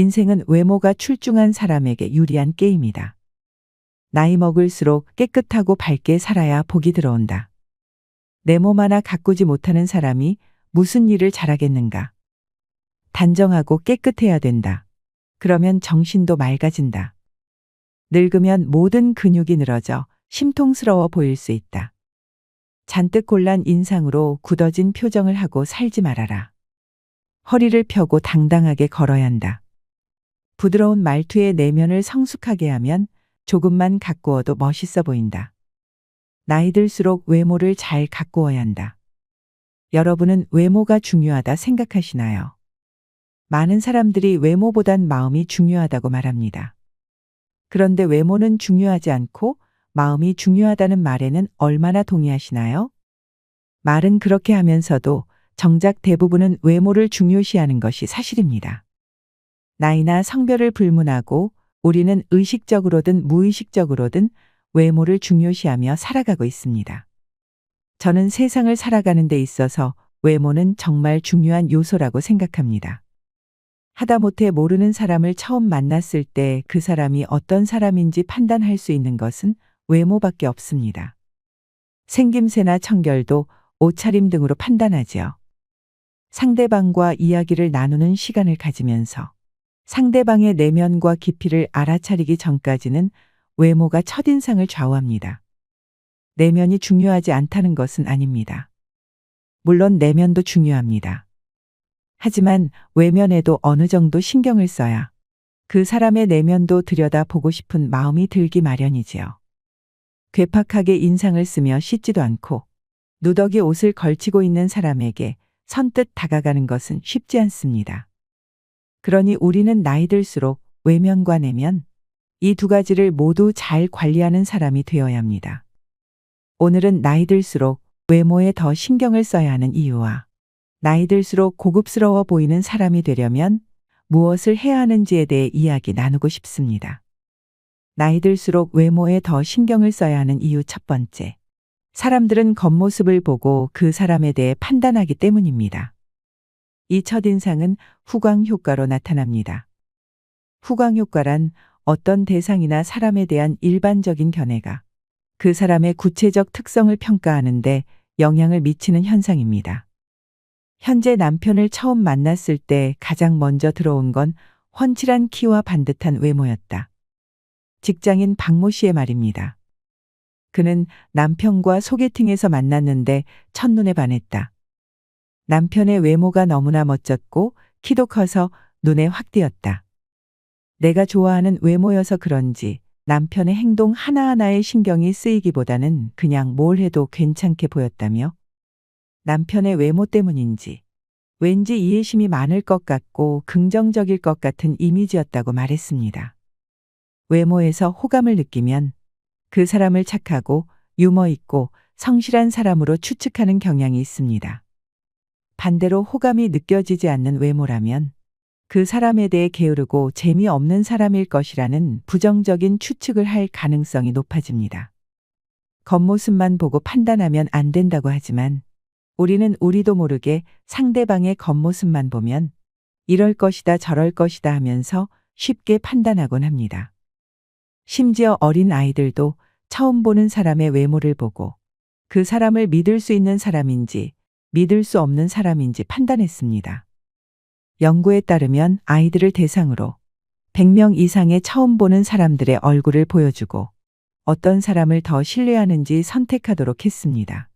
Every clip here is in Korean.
인생은 외모가 출중한 사람에게 유리한 게임이다. 나이 먹을수록 깨끗하고 밝게 살아야 복이 들어온다. 내 몸 하나 가꾸지 못하는 사람이 무슨 일을 잘하겠는가. 단정하고 깨끗해야 된다. 그러면 정신도 맑아진다. 늙으면 모든 근육이 늘어져 심통스러워 보일 수 있다. 잔뜩 골란 인상으로 굳어진 표정을 하고 살지 말아라. 허리를 펴고 당당하게 걸어야 한다. 부드러운 말투의 내면을 성숙하게 하면 조금만 가꾸어도 멋있어 보인다. 나이 들수록 외모를 잘 가꾸어야 한다. 여러분은 외모가 중요하다 생각하시나요? 많은 사람들이 외모보단 마음이 중요하다고 말합니다. 그런데 외모는 중요하지 않고 마음이 중요하다는 말에는 얼마나 동의하시나요? 말은 그렇게 하면서도 정작 대부분은 외모를 중요시하는 것이 사실입니다. 나이나 성별을 불문하고 우리는 의식적으로든 무의식적으로든 외모를 중요시하며 살아가고 있습니다. 저는 세상을 살아가는 데 있어서 외모는 정말 중요한 요소라고 생각합니다. 하다못해 모르는 사람을 처음 만났을 때 그 사람이 어떤 사람인지 판단할 수 있는 것은 외모밖에 없습니다. 생김새나 청결도 옷차림 등으로 판단하지요. 상대방과 이야기를 나누는 시간을 가지면서 상대방의 내면과 깊이를 알아차리기 전까지는 외모가 첫인상을 좌우합니다. 내면이 중요하지 않다는 것은 아닙니다. 물론 내면도 중요합니다. 하지만 외면에도 어느 정도 신경을 써야 그 사람의 내면도 들여다보고 싶은 마음이 들기 마련이지요. 괴팍하게 인상을 쓰며 씻지도 않고 누더기 옷을 걸치고 있는 사람에게 선뜻 다가가는 것은 쉽지 않습니다. 그러니 우리는 나이 들수록 외면과 내면, 이 두 가지를 모두 잘 관리하는 사람이 되어야 합니다. 오늘은 나이 들수록 외모에 더 신경을 써야 하는 이유와 나이 들수록 고급스러워 보이는 사람이 되려면 무엇을 해야 하는지에 대해 이야기 나누고 싶습니다. 나이 들수록 외모에 더 신경을 써야 하는 이유 첫 번째. 사람들은 겉모습을 보고 그 사람에 대해 판단하기 때문입니다. 이 첫인상은 후광 효과로 나타납니다. 후광 효과란 어떤 대상이나 사람에 대한 일반적인 견해가 그 사람의 구체적 특성을 평가하는데 영향을 미치는 현상입니다. 현재 남편을 처음 만났을 때 가장 먼저 들어온 건 훤칠한 키와 반듯한 외모였다. 직장인 박모 씨의 말입니다. 그는 남편과 소개팅에서 만났는데 첫눈에 반했다. 남편의 외모가 너무나 멋졌고 키도 커서 눈에 확 띄었다. 내가 좋아하는 외모여서 그런지 남편의 행동 하나하나에 신경이 쓰이기보다는 그냥 뭘 해도 괜찮게 보였다며 남편의 외모 때문인지 왠지 이해심이 많을 것 같고 긍정적일 것 같은 이미지였다고 말했습니다. 외모에서 호감을 느끼면 그 사람을 착하고 유머 있고 성실한 사람으로 추측하는 경향이 있습니다. 반대로 호감이 느껴지지 않는 외모라면 그 사람에 대해 게으르고 재미없는 사람일 것이라는 부정적인 추측을 할 가능성이 높아집니다. 겉모습만 보고 판단하면 안 된다고 하지만 우리는 우리도 모르게 상대방의 겉모습만 보면 이럴 것이다 저럴 것이다 하면서 쉽게 판단하곤 합니다. 심지어 어린 아이들도 처음 보는 사람의 외모를 보고 그 사람을 믿을 수 있는 사람인지 믿을 수 없는 사람인지 판단했습니다. 연구에 따르면 아이들을 대상으로 100명 이상의 처음 보는 사람들의 얼굴을 보여주고 어떤 사람을 더 신뢰하는지 선택하도록 했습니다.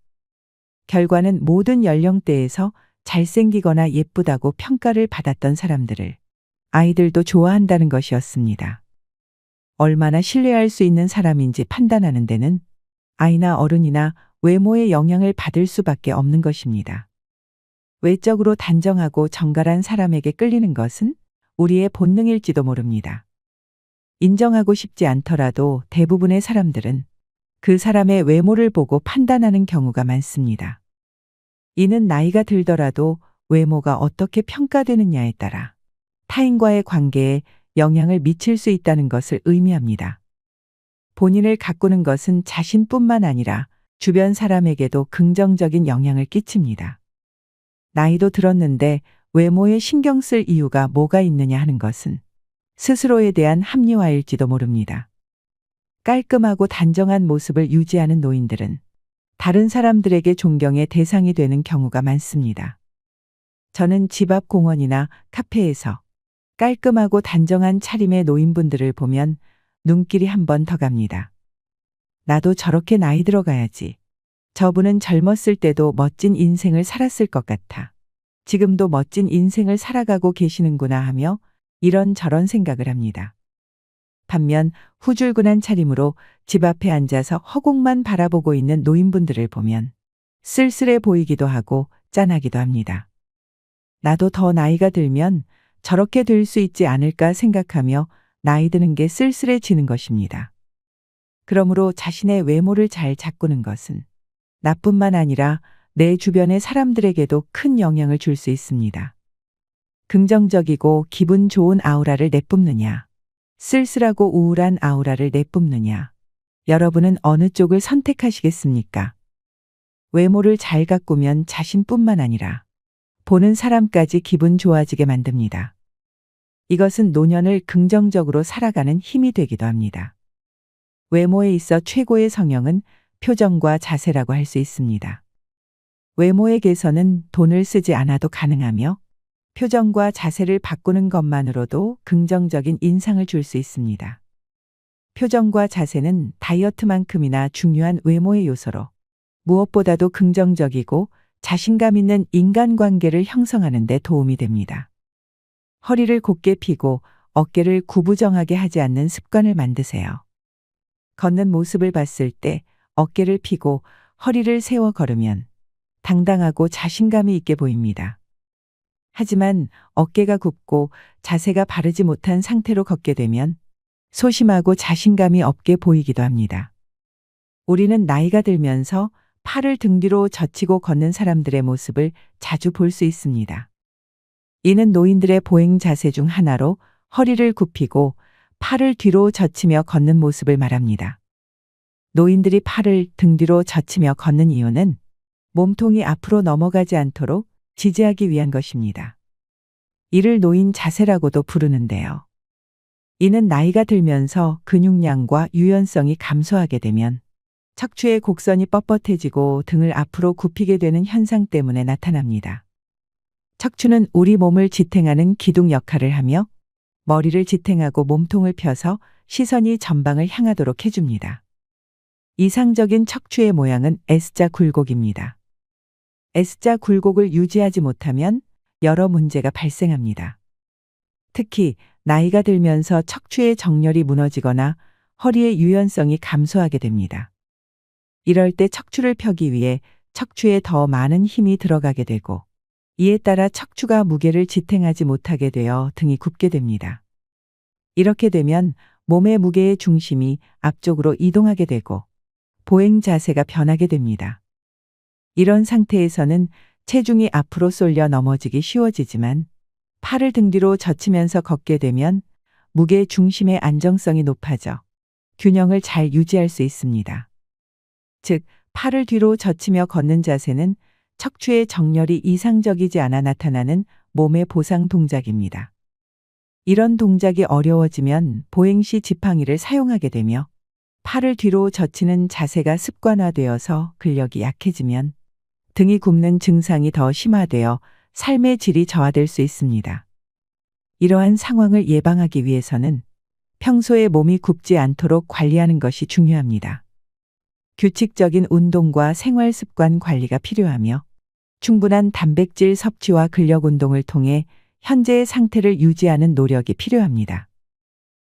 결과는 모든 연령대에서 잘생기거나 예쁘다고 평가를 받았던 사람들을 아이들도 좋아한다는 것이었습니다. 얼마나 신뢰할 수 있는 사람인지 판단하는 데는 아이나 어른이나 외모의 영향을 받을 수밖에 없는 것입니다. 외적으로 단정하고 정갈한 사람에게 끌리는 것은 우리의 본능일지도 모릅니다. 인정하고 싶지 않더라도 대부분의 사람들은 그 사람의 외모를 보고 판단하는 경우가 많습니다. 이는 나이가 들더라도 외모가 어떻게 평가되느냐에 따라 타인과의 관계에 영향을 미칠 수 있다는 것을 의미합니다. 본인을 가꾸는 것은 자신뿐만 아니라 주변 사람에게도 긍정적인 영향을 끼칩니다. 나이도 들었는데 외모에 신경 쓸 이유가 뭐가 있느냐 하는 것은 스스로에 대한 합리화일지도 모릅니다. 깔끔하고 단정한 모습을 유지하는 노인들은 다른 사람들에게 존경의 대상이 되는 경우가 많습니다. 저는 집 앞 공원이나 카페에서 깔끔하고 단정한 차림의 노인분들을 보면 눈길이 한 번 더 갑니다. 나도 저렇게 나이 들어가야지. 저분은 젊었을 때도 멋진 인생을 살았을 것 같아. 지금도 멋진 인생을 살아가고 계시는구나 하며 이런저런 생각을 합니다. 반면 후줄근한 차림으로 집 앞에 앉아서 허공만 바라보고 있는 노인분들을 보면 쓸쓸해 보이기도 하고 짠하기도 합니다. 나도 더 나이가 들면 저렇게 될 수 있지 않을까 생각하며 나이 드는 게 쓸쓸해지는 것입니다. 그러므로 자신의 외모를 잘 가꾸는 것은 나뿐만 아니라 내 주변의 사람들에게도 큰 영향을 줄 수 있습니다. 긍정적이고 기분 좋은 아우라를 내뿜느냐, 쓸쓸하고 우울한 아우라를 내뿜느냐, 여러분은 어느 쪽을 선택하시겠습니까? 외모를 잘 가꾸면 자신뿐만 아니라 보는 사람까지 기분 좋아지게 만듭니다. 이것은 노년을 긍정적으로 살아가는 힘이 되기도 합니다. 외모에 있어 최고의 성형은 표정과 자세라고 할 수 있습니다. 외모의 개선은 돈을 쓰지 않아도 가능하며 표정과 자세를 바꾸는 것만으로도 긍정적인 인상을 줄 수 있습니다. 표정과 자세는 다이어트만큼이나 중요한 외모의 요소로 무엇보다도 긍정적이고 자신감 있는 인간관계를 형성하는 데 도움이 됩니다. 허리를 곧게 펴고 어깨를 구부정하게 하지 않는 습관을 만드세요. 걷는 모습을 봤을 때 어깨를 펴고 허리를 세워 걸으면 당당하고 자신감이 있게 보입니다. 하지만 어깨가 굽고 자세가 바르지 못한 상태로 걷게 되면 소심하고 자신감이 없게 보이기도 합니다. 우리는 나이가 들면서 팔을 등 뒤로 젖히고 걷는 사람들의 모습을 자주 볼 수 있습니다. 이는 노인들의 보행 자세 중 하나로 허리를 굽히고 팔을 뒤로 젖히며 걷는 모습을 말합니다. 노인들이 팔을 등 뒤로 젖히며 걷는 이유는 몸통이 앞으로 넘어가지 않도록 지지하기 위한 것입니다. 이를 노인 자세라고도 부르는데요. 이는 나이가 들면서 근육량과 유연성이 감소하게 되면 척추의 곡선이 뻣뻣해지고 등을 앞으로 굽히게 되는 현상 때문에 나타납니다. 척추는 우리 몸을 지탱하는 기둥 역할을 하며 머리를 지탱하고 몸통을 펴서 시선이 전방을 향하도록 해줍니다. 이상적인 척추의 모양은 S자 굴곡입니다. S자 굴곡을 유지하지 못하면 여러 문제가 발생합니다. 특히 나이가 들면서 척추의 정렬이 무너지거나 허리의 유연성이 감소하게 됩니다. 이럴 때 척추를 펴기 위해 척추에 더 많은 힘이 들어가게 되고 이에 따라 척추가 무게를 지탱하지 못하게 되어 등이 굽게 됩니다. 이렇게 되면 몸의 무게의 중심이 앞쪽으로 이동하게 되고 보행 자세가 변하게 됩니다. 이런 상태에서는 체중이 앞으로 쏠려 넘어지기 쉬워지지만 팔을 등 뒤로 젖히면서 걷게 되면 무게 중심의 안정성이 높아져 균형을 잘 유지할 수 있습니다. 즉, 팔을 뒤로 젖히며 걷는 자세는 척추의 정렬이 이상적이지 않아 나타나는 몸의 보상 동작입니다. 이런 동작이 어려워지면 보행 시 지팡이를 사용하게 되며 팔을 뒤로 젖히는 자세가 습관화되어서 근력이 약해지면 등이 굽는 증상이 더 심화되어 삶의 질이 저하될 수 있습니다. 이러한 상황을 예방하기 위해서는 평소에 몸이 굽지 않도록 관리하는 것이 중요합니다. 규칙적인 운동과 생활 습관 관리가 필요하며 충분한 단백질 섭취와 근력 운동을 통해 현재의 상태를 유지하는 노력이 필요합니다.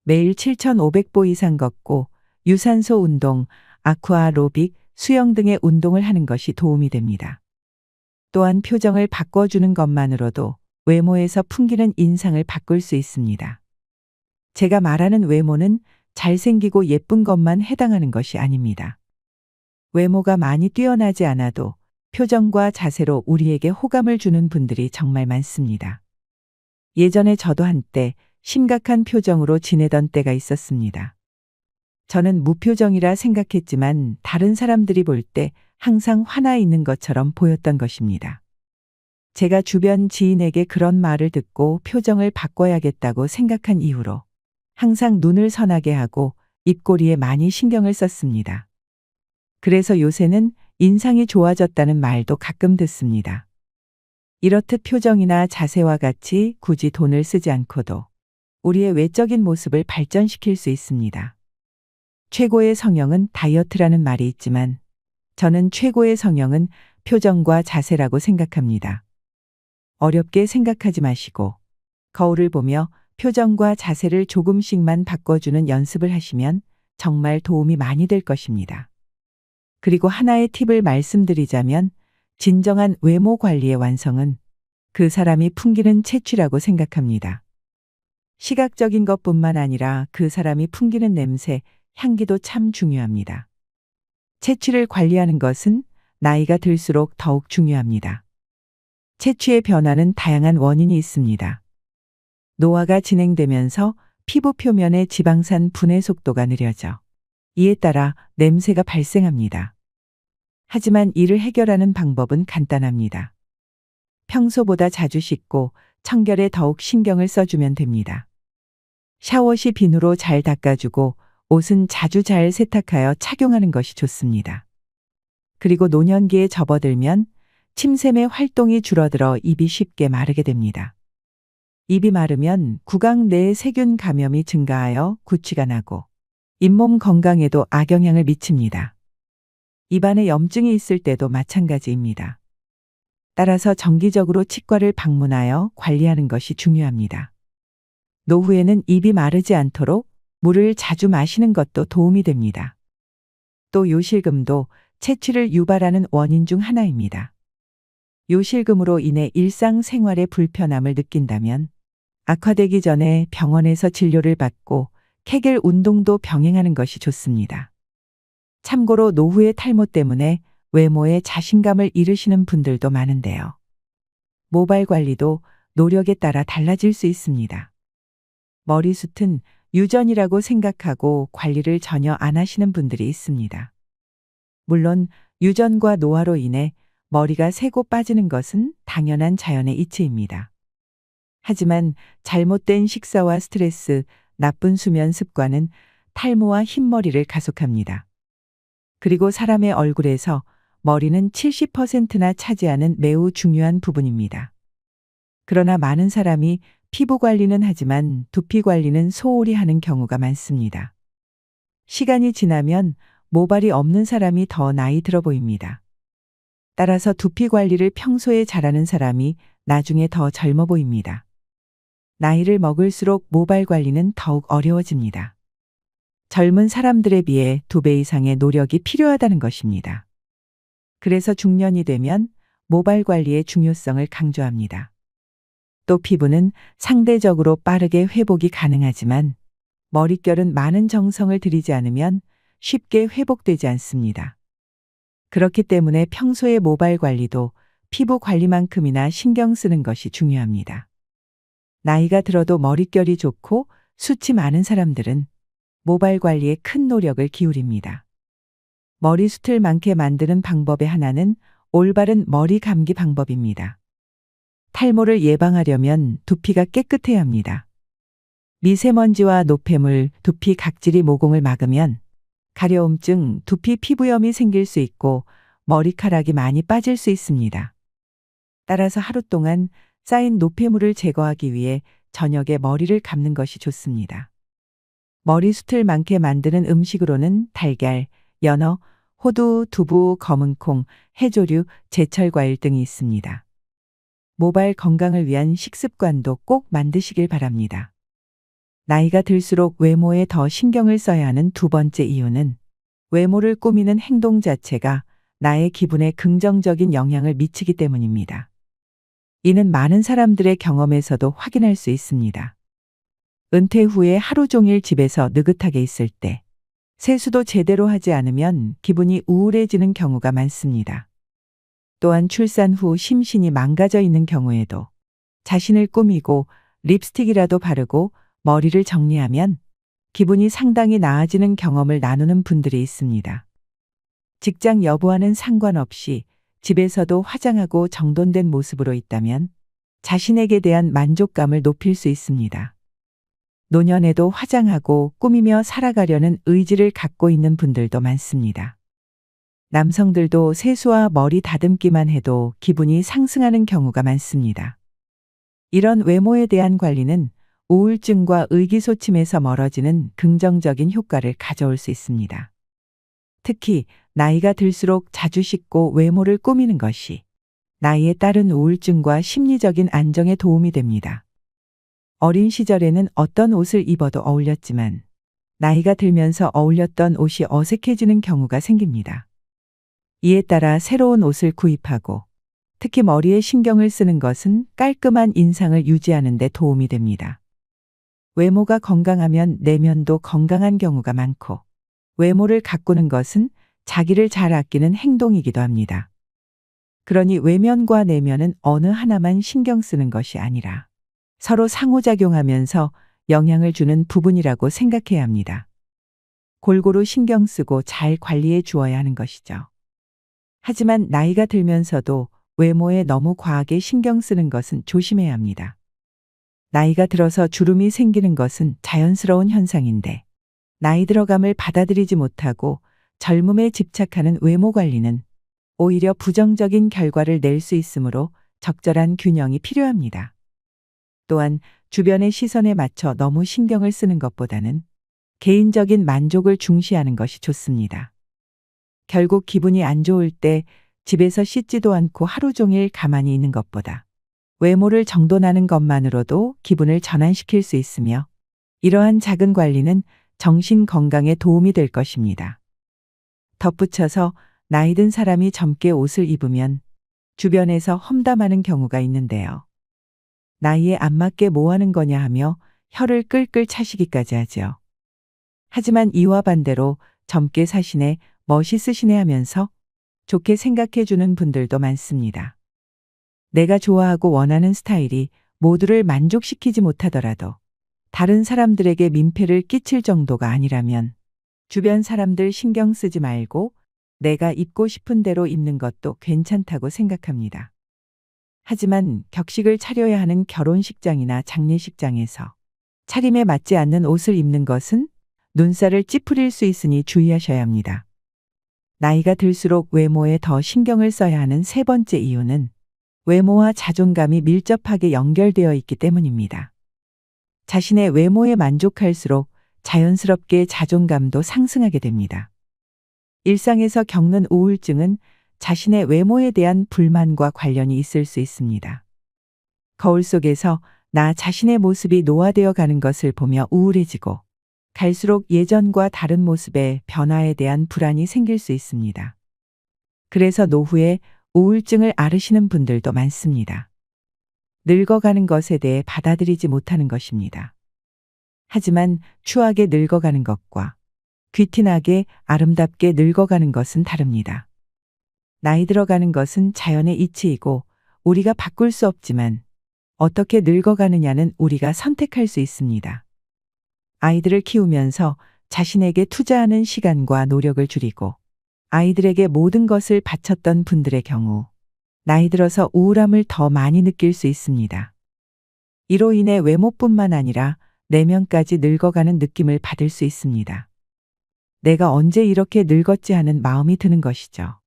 매일 7,500보 이상 걷고 유산소 운동, 아쿠아로빅, 수영 등의 운동을 하는 것이 도움이 됩니다. 또한 표정을 바꿔주는 것만으로도 외모에서 풍기는 인상을 바꿀 수 있습니다. 제가 말하는 외모는 잘생기고 예쁜 것만 해당하는 것이 아닙니다. 외모가 많이 뛰어나지 않아도 표정과 자세로 우리에게 호감을 주는 분들이 정말 많습니다. 예전에 저도 한때 심각한 표정으로 지내던 때가 있었습니다. 저는 무표정이라 생각했지만 다른 사람들이 볼 때 항상 화나 있는 것처럼 보였던 것입니다. 제가 주변 지인에게 그런 말을 듣고 표정을 바꿔야겠다고 생각한 이후로 항상 눈을 선하게 하고 입꼬리에 많이 신경을 썼습니다. 그래서 요새는 인상이 좋아졌다는 말도 가끔 듣습니다. 이렇듯 표정이나 자세와 같이 굳이 돈을 쓰지 않고도 우리의 외적인 모습을 발전시킬 수 있습니다. 최고의 성형은 다이어트라는 말이 있지만 저는 최고의 성형은 표정과 자세라고 생각합니다. 어렵게 생각하지 마시고 거울을 보며 표정과 자세를 조금씩만 바꿔주는 연습을 하시면 정말 도움이 많이 될 것입니다. 그리고 하나의 팁을 말씀드리자면 진정한 외모 관리의 완성은 그 사람이 풍기는 채취라고 생각합니다. 시각적인 것뿐만 아니라 그 사람이 풍기는 냄새, 향기도 참 중요합니다. 채취를 관리하는 것은 나이가 들수록 더욱 중요합니다. 채취의 변화는 다양한 원인이 있습니다. 노화가 진행되면서 피부 표면의 지방산 분해 속도가 느려져 이에 따라 냄새가 발생합니다. 하지만 이를 해결하는 방법은 간단합니다. 평소보다 자주 씻고 청결에 더욱 신경을 써주면 됩니다. 샤워 시 비누로 잘 닦아주고 옷은 자주 잘 세탁하여 착용하는 것이 좋습니다. 그리고 노년기에 접어들면 침샘의 활동이 줄어들어 입이 쉽게 마르게 됩니다. 입이 마르면 구강 내의 세균 감염이 증가하여 구취가 나고 잇몸 건강에도 악영향을 미칩니다. 입안에 염증이 있을 때도 마찬가지입니다. 따라서 정기적으로 치과를 방문하여 관리하는 것이 중요합니다. 노후에는 입이 마르지 않도록 물을 자주 마시는 것도 도움이 됩니다. 또 요실금도 채취를 유발하는 원인 중 하나입니다. 요실금으로 인해 일상생활에 불편함을 느낀다면 악화되기 전에 병원에서 진료를 받고 케겔 운동도 병행하는 것이 좋습니다. 참고로 노후의 탈모 때문에 외모에 자신감을 잃으시는 분들도 많은데요. 모발 관리도 노력에 따라 달라질 수 있습니다. 머리숱은 유전이라고 생각하고 관리를 전혀 안 하시는 분들이 있습니다. 물론 유전과 노화로 인해 머리가 새고 빠지는 것은 당연한 자연의 이치입니다. 하지만 잘못된 식사와 스트레스, 나쁜 수면 습관은 탈모와 흰머리를 가속합니다. 그리고 사람의 얼굴에서 머리는 70%나 차지하는 매우 중요한 부분입니다. 그러나 많은 사람이 피부 관리는 하지만 두피 관리는 소홀히 하는 경우가 많습니다. 시간이 지나면 모발이 없는 사람이 더 나이 들어 보입니다. 따라서 두피 관리를 평소에 잘하는 사람이 나중에 더 젊어 보입니다. 나이를 먹을수록 모발 관리는 더욱 어려워집니다. 젊은 사람들에 비해 2배 이상의 노력이 필요하다는 것입니다. 그래서 중년이 되면 모발 관리의 중요성을 강조합니다. 또 피부는 상대적으로 빠르게 회복이 가능하지만 머릿결은 많은 정성을 들이지 않으면 쉽게 회복되지 않습니다. 그렇기 때문에 평소의 모발 관리도 피부 관리만큼이나 신경 쓰는 것이 중요합니다. 나이가 들어도 머릿결이 좋고 숱이 많은 사람들은 모발 관리에 큰 노력을 기울입니다. 머리숱을 많게 만드는 방법의 하나는 올바른 머리 감기 방법입니다. 탈모를 예방하려면 두피가 깨끗해야 합니다. 미세먼지와 노폐물, 두피 각질이 모공을 막으면 가려움증, 두피 피부염이 생길 수 있고 머리카락이 많이 빠질 수 있습니다. 따라서 하루 동안 쌓인 노폐물을 제거하기 위해 저녁에 머리를 감는 것이 좋습니다. 머리숱을 많게 만드는 음식으로는 달걀, 연어, 호두, 두부, 검은콩, 해조류, 제철과일 등이 있습니다. 모발 건강을 위한 식습관도 꼭 만드시길 바랍니다. 나이가 들수록 외모에 더 신경을 써야 하는 두 번째 이유는 외모를 꾸미는 행동 자체가 나의 기분에 긍정적인 영향을 미치기 때문입니다. 이는 많은 사람들의 경험에서도 확인할 수 있습니다. 은퇴 후에 하루 종일 집에서 느긋하게 있을 때 세수도 제대로 하지 않으면 기분이 우울해지는 경우가 많습니다. 또한 출산 후 심신이 망가져 있는 경우에도 자신을 꾸미고 립스틱이라도 바르고 머리를 정리하면 기분이 상당히 나아지는 경험을 나누는 분들이 있습니다. 직장 여부와는 상관없이 집에서도 화장하고 정돈된 모습으로 있다면 자신에게 대한 만족감을 높일 수 있습니다. 노년에도 화장하고 꾸미며 살아가려는 의지를 갖고 있는 분들도 많습니다. 남성들도 세수와 머리 다듬기만 해도 기분이 상승하는 경우가 많습니다. 이런 외모에 대한 관리는 우울증과 의기소침에서 멀어지는 긍정적인 효과를 가져올 수 있습니다. 특히 나이가 들수록 자주 씻고 외모를 꾸미는 것이 나이에 따른 우울증과 심리적인 안정에 도움이 됩니다. 어린 시절에는 어떤 옷을 입어도 어울렸지만 나이가 들면서 어울렸던 옷이 어색해지는 경우가 생깁니다. 이에 따라 새로운 옷을 구입하고 특히 머리에 신경을 쓰는 것은 깔끔한 인상을 유지하는 데 도움이 됩니다. 외모가 건강하면 내면도 건강한 경우가 많고 외모를 가꾸는 것은 자기를 잘 아끼는 행동이기도 합니다. 그러니 외면과 내면은 어느 하나만 신경 쓰는 것이 아니라 서로 상호작용하면서 영향을 주는 부분이라고 생각해야 합니다. 골고루 신경 쓰고 잘 관리해 주어야 하는 것이죠. 하지만 나이가 들면서도 외모에 너무 과하게 신경 쓰는 것은 조심해야 합니다. 나이가 들어서 주름이 생기는 것은 자연스러운 현상인데 나이 들어감을 받아들이지 못하고 젊음에 집착하는 외모 관리는 오히려 부정적인 결과를 낼 수 있으므로 적절한 균형이 필요합니다. 또한 주변의 시선에 맞춰 너무 신경을 쓰는 것보다는 개인적인 만족을 중시하는 것이 좋습니다. 결국 기분이 안 좋을 때 집에서 씻지도 않고 하루 종일 가만히 있는 것보다 외모를 정돈하는 것만으로도 기분을 전환시킬 수 있으며 이러한 작은 관리는 정신 건강에 도움이 될 것입니다. 덧붙여서 나이 든 사람이 젊게 옷을 입으면 주변에서 험담하는 경우가 있는데요. 나이에 안 맞게 뭐 하는 거냐 하며 혀를 끌끌 차시기까지 하죠. 하지만 이와 반대로 젊게 사시네, 멋있으시네 하면서 좋게 생각해 주는 분들도 많습니다. 내가 좋아하고 원하는 스타일이 모두를 만족시키지 못하더라도 다른 사람들에게 민폐를 끼칠 정도가 아니라면 주변 사람들 신경 쓰지 말고 내가 입고 싶은 대로 입는 것도 괜찮다고 생각합니다. 하지만 격식을 차려야 하는 결혼식장이나 장례식장에서 차림에 맞지 않는 옷을 입는 것은 눈살을 찌푸릴 수 있으니 주의하셔야 합니다. 나이가 들수록 외모에 더 신경을 써야 하는 세 번째 이유는 외모와 자존감이 밀접하게 연결되어 있기 때문입니다. 자신의 외모에 만족할수록 자연스럽게 자존감도 상승하게 됩니다. 일상에서 겪는 우울증은 자신의 외모에 대한 불만과 관련이 있을 수 있습니다. 거울 속에서 나 자신의 모습이 노화되어 가는 것을 보며 우울해지고 갈수록 예전과 다른 모습의 변화에 대한 불안이 생길 수 있습니다. 그래서 노후에 우울증을 앓으시는 분들도 많습니다. 늙어가는 것에 대해 받아들이지 못하는 것입니다. 하지만 추하게 늙어가는 것과 귀티나게 아름답게 늙어가는 것은 다릅니다. 나이 들어가는 것은 자연의 이치이고 우리가 바꿀 수 없지만 어떻게 늙어가느냐는 우리가 선택할 수 있습니다. 아이들을 키우면서 자신에게 투자하는 시간과 노력을 줄이고 아이들에게 모든 것을 바쳤던 분들의 경우 나이 들어서 우울함을 더 많이 느낄 수 있습니다. 이로 인해 외모뿐만 아니라 내면까지 늙어가는 느낌을 받을 수 있습니다. 내가 언제 이렇게 늙었지 하는 마음이 드는 것이죠.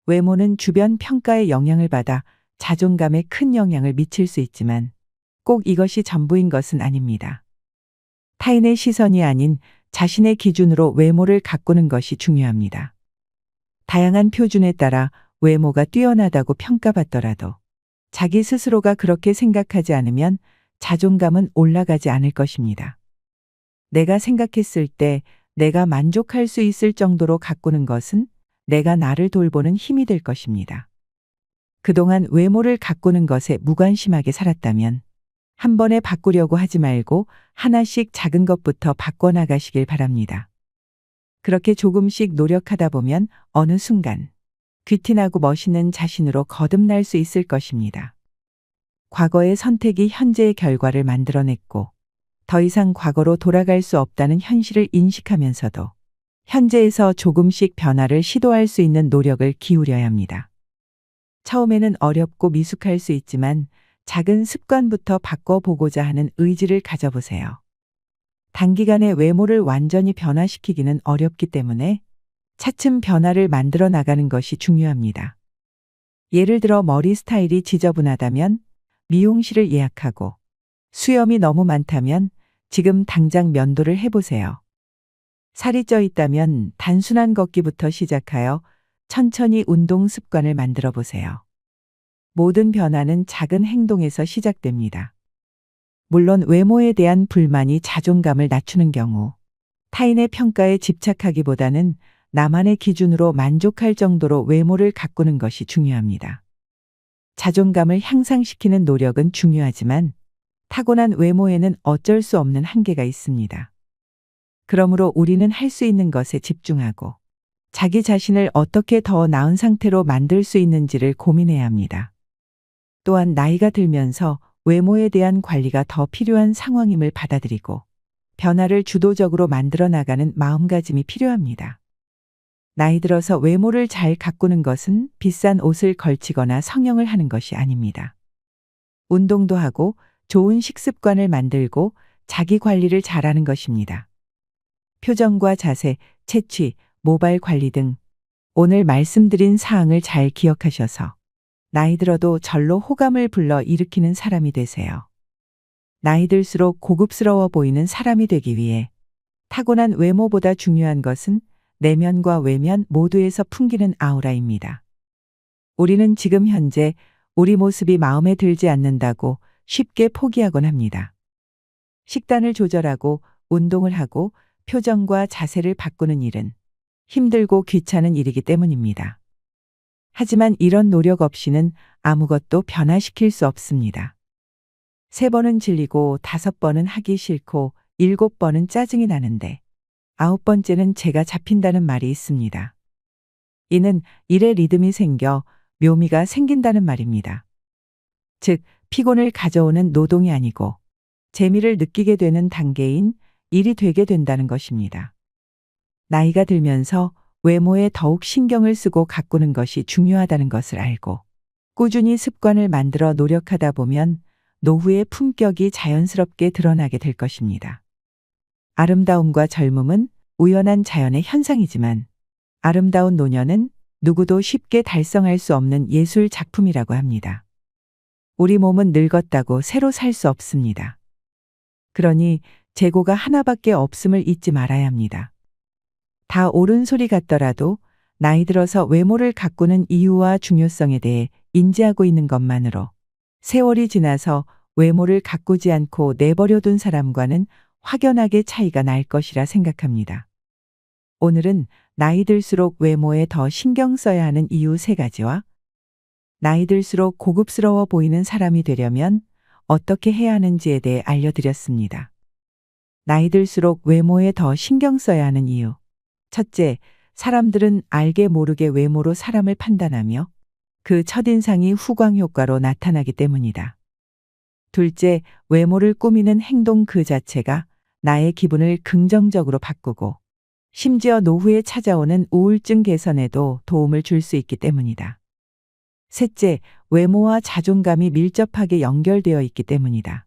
외모는 주변 평가에 영향을 받아 자존감에 큰 영향을 미칠 수 있지만 꼭 이것이 전부인 것은 아닙니다. 타인의 시선이 아닌 자신의 기준으로 외모를 가꾸는 것이 중요합니다. 다양한 표준에 따라 외모가 뛰어나다고 평가받더라도 자기 스스로가 그렇게 생각하지 않으면 자존감은 올라가지 않을 것입니다. 내가 생각했을 때 내가 만족할 수 있을 정도로 가꾸는 것은 내가 나를 돌보는 힘이 될 것입니다. 그동안 외모를 가꾸는 것에 무관심하게 살았다면 한 번에 바꾸려고 하지 말고 하나씩 작은 것부터 바꿔나가시길 바랍니다. 그렇게 조금씩 노력하다 보면 어느 순간 귀티나고 멋있는 자신으로 거듭날 수 있을 것입니다. 과거의 선택이 현재의 결과를 만들어냈고 더 이상 과거로 돌아갈 수 없다는 현실을 인식하면서도 현재에서 조금씩 변화를 시도할 수 있는 노력을 기울여야 합니다. 처음에는 어렵고 미숙할 수 있지만 작은 습관부터 바꿔보고자 하는 의지를 가져보세요. 단기간에 외모를 완전히 변화시키기는 어렵기 때문에 차츰 변화를 만들어 나가는 것이 중요합니다. 예를 들어 머리 스타일이 지저분하다면 미용실을 예약하고, 수염이 너무 많다면 지금 당장 면도를 해보세요. 살이 쪄 있다면 단순한 걷기부터 시작하여 천천히 운동 습관을 만들어 보세요. 모든 변화는 작은 행동에서 시작됩니다. 물론 외모에 대한 불만이 자존감을 낮추는 경우, 타인의 평가에 집착하기보다는 나만의 기준으로 만족할 정도로 외모를 가꾸는 것이 중요합니다. 자존감을 향상시키는 노력은 중요하지만 타고난 외모에는 어쩔 수 없는 한계가 있습니다. 그러므로 우리는 할 수 있는 것에 집중하고 자기 자신을 어떻게 더 나은 상태로 만들 수 있는지를 고민해야 합니다. 또한 나이가 들면서 외모에 대한 관리가 더 필요한 상황임을 받아들이고 변화를 주도적으로 만들어 나가는 마음가짐이 필요합니다. 나이 들어서 외모를 잘 가꾸는 것은 비싼 옷을 걸치거나 성형을 하는 것이 아닙니다. 운동도 하고 좋은 식습관을 만들고 자기 관리를 잘하는 것입니다. 표정과 자세, 채취, 모발 관리 등 오늘 말씀드린 사항을 잘 기억하셔서 나이 들어도 절로 호감을 불러 일으키는 사람이 되세요. 나이 들수록 고급스러워 보이는 사람이 되기 위해 타고난 외모보다 중요한 것은 내면과 외면 모두에서 풍기는 아우라입니다. 우리는 지금 현재 우리 모습이 마음에 들지 않는다고 쉽게 포기하곤 합니다. 식단을 조절하고 운동을 하고 표정과 자세를 바꾸는 일은 힘들고 귀찮은 일이기 때문입니다. 하지만 이런 노력 없이는 아무것도 변화시킬 수 없습니다. 3번은 질리고 5번은 하기 싫고 7번은 짜증이 나는데 9번째는 제가 잡힌다는 말이 있습니다. 이는 일에 리듬이 생겨 묘미가 생긴다는 말입니다. 즉, 피곤을 가져오는 노동이 아니고 재미를 느끼게 되는 단계인 일이 되게 된다는 것입니다. 나이가 들면서 외모에 더욱 신경을 쓰고 가꾸는 것이 중요하다는 것을 알고 꾸준히 습관을 만들어 노력하다 보면 노후의 품격이 자연스럽게 드러나게 될 것입니다. 아름다움과 젊음은 우연한 자연의 현상이지만 아름다운 노년은 누구도 쉽게 달성할 수 없는 예술 작품이라고 합니다. 우리 몸은 늙었다고 새로 살 수 없습니다. 그러니 재고가 하나밖에 없음을 잊지 말아야 합니다. 다 옳은 소리 같더라도 나이 들어서 외모를 가꾸는 이유와 중요성에 대해 인지하고 있는 것만으로 세월이 지나서 외모를 가꾸지 않고 내버려둔 사람과는 확연하게 차이가 날 것이라 생각합니다. 오늘은 나이 들수록 외모에 더 신경 써야 하는 이유 3가지와 나이 들수록 고급스러워 보이는 사람이 되려면 어떻게 해야 하는지에 대해 알려드렸습니다. 나이 들수록 외모에 더 신경 써야 하는 이유. 첫째, 사람들은 알게 모르게 외모로 사람을 판단하며 그 첫인상이 후광 효과로 나타나기 때문이다. 둘째, 외모를 꾸미는 행동 그 자체가 나의 기분을 긍정적으로 바꾸고 심지어 노후에 찾아오는 우울증 개선에도 도움을 줄 수 있기 때문이다. 셋째, 외모와 자존감이 밀접하게 연결되어 있기 때문이다.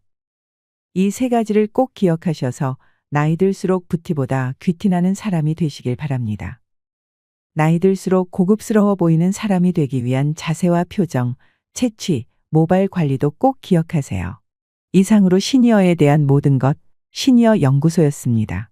이 3가지를 꼭 기억하셔서 나이 들수록 부티보다 귀티나는 사람이 되시길 바랍니다. 나이 들수록 고급스러워 보이는 사람이 되기 위한 자세와 표정, 채취, 모발 관리도 꼭 기억하세요. 이상으로 시니어에 대한 모든 것, 시니어 연구소였습니다.